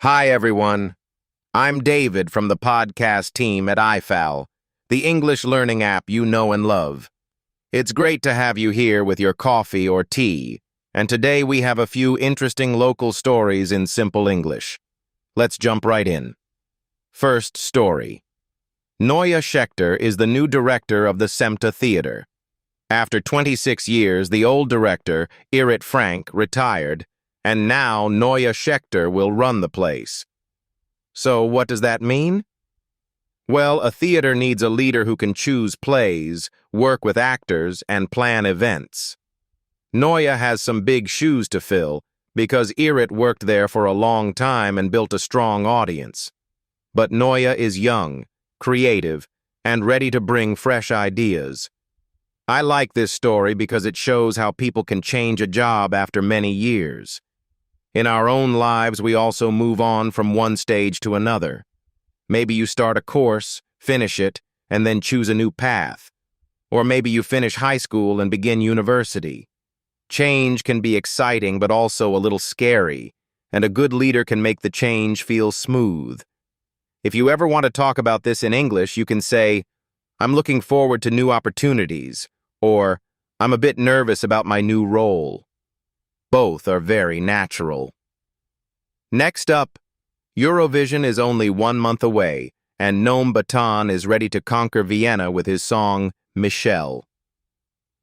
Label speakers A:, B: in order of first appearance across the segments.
A: Hi, everyone. I'm David from the podcast team at I-Fal, the English learning app you know and love. It's great to have you here with your coffee or tea, and today we have a few interesting local stories in simple English. Let's jump right in. First story. Noa Shechter is the new director of the Semta Theater. After 26 years, the old director, Frank, retired, and now Noa Shechter will run the place. So what does that mean? Well, a theater needs a leader who can choose plays, work with actors, and plan events. Noa has some big shoes to fill because worked there for a long time and built a strong audience. But Noa is young, creative, and ready to bring fresh ideas. I like this story because it shows how people can change a job after many years. In our own lives, we also move on from one stage to another. Maybe you start a course, finish it, and then choose a new path. Or maybe you finish high school and begin university. Change can be exciting but also a little scary, and a good leader can make the change feel smooth. If you ever want to talk about this in English, you can say, "I'm looking forward to new opportunities," or "I'm a bit nervous about my new role." Both are very natural. Next up, Eurovision is only 1 month away, and Noam Betan is ready to conquer Vienna with his song, Michelle.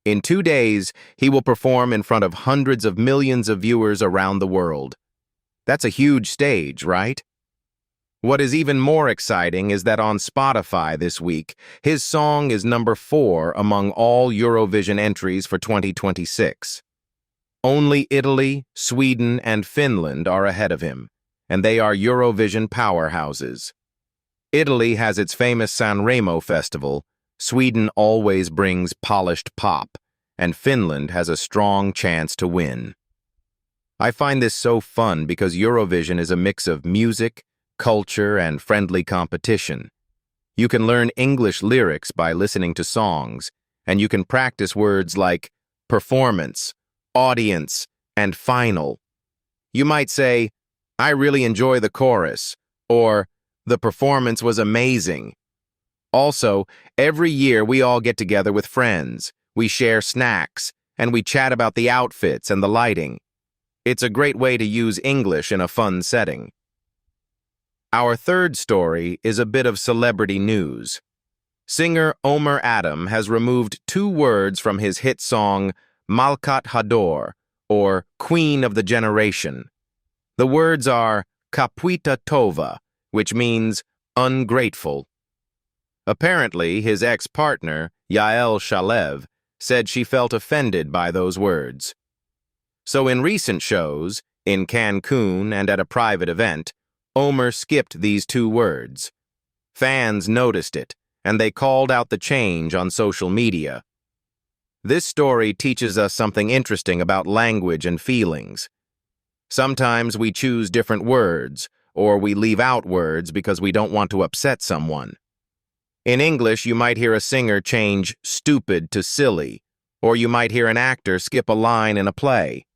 A: In 2 days, he will perform in front of hundreds of millions of viewers around the world. That's a huge stage, right? What is even more exciting is that on Spotify this week, his song is number 4 among all Eurovision entries for 2026. Only Italy, Sweden, and Finland are ahead of him, and they are Eurovision powerhouses. Italy has its famous Sanremo festival, Sweden always brings polished pop, and Finland has a strong chance to win. I find this so fun because Eurovision is a mix of music, culture, and friendly competition. You can learn English lyrics by listening to songs, and you can practice words like performance, audience, and final. You might say, "I really enjoy the chorus," or "The performance was amazing." Also, every year we all get together with friends, we share snacks, and we chat about the outfits and the lighting. It's a great way to use English in a fun setting. Our third story is a bit of celebrity news. Singer Omer Adam has removed 2 words from his hit song, Malkat Hador, or Queen of the Generation. The words are Kapwita Tova, which means ungrateful. Apparently, his ex-partner, Yael Shalev, said she felt offended by those words. So in recent shows, in Cancun and at a private event, Omer skipped these 2 words. Fans noticed it, and they called out the change on social media. This story teaches us something interesting about language and feelings. Sometimes we choose different words, or we leave out words because we don't want to upset someone. In English, you might hear a singer change stupid to silly, or you might hear an actor skip a line in a play.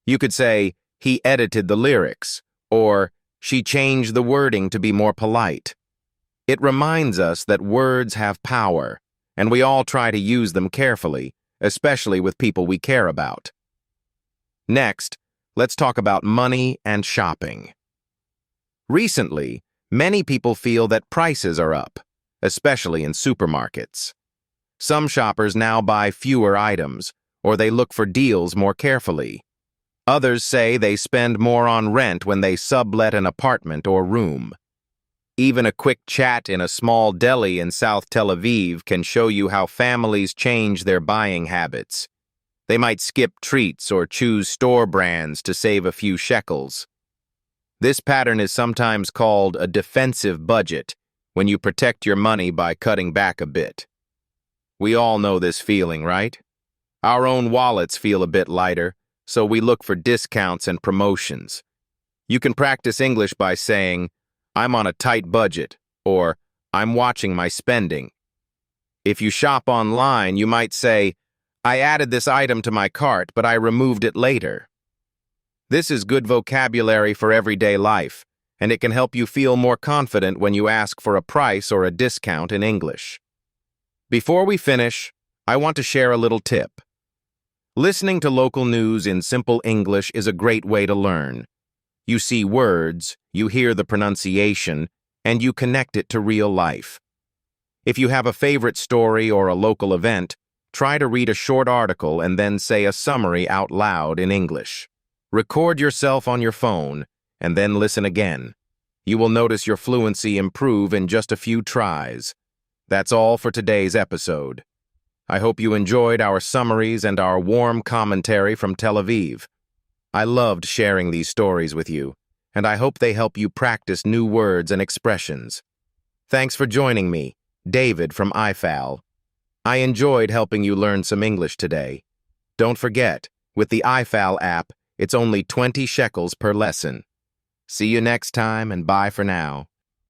A: You could say, "He edited the lyrics," or "She changed the wording to be more polite." It reminds us that words have power, and we all try to use them carefully, especially with people we care about. Next, let's talk about money and shopping. Recently, many people feel that prices are up, especially in supermarkets. Some shoppers now buy fewer items, or they look for deals more carefully. Others say they spend more on rent when they sublet an apartment or room. Even a quick chat in a small deli in South Tel Aviv can show you how families change their buying habits. They might skip treats or choose store brands to save a few shekels. This pattern is sometimes called a defensive budget, when you protect your money by cutting back a bit. We all know this feeling, right? Our own wallets feel a bit lighter, so we look for discounts and promotions. You can practice English by saying, "I'm on a tight budget," or "I'm watching my spending." If you shop online, you might say, "I added this item to my cart, but I removed it later." This is good vocabulary for everyday life, and it can help you feel more confident when you ask for a price or a discount in English. Before we finish, I want to share a little tip. Listening to local news in simple English is a great way to learn. You see words, you hear the pronunciation, and you connect it to real life. If you have a favorite story or a local event, try to read a short article and then say a summary out loud in English. Record yourself on your phone, and then listen again. You will notice your fluency improve in just a few tries. That's all for today's episode. I hope you enjoyed our summaries and our warm commentary from Tel Aviv. I loved sharing these stories with you, and I hope they help you practice new words and expressions. Thanks for joining me, David from I-Fal. I enjoyed helping you learn some English today. Don't forget, with the I-Fal app, it's only 20 shekels per lesson. See you next time, and bye for now.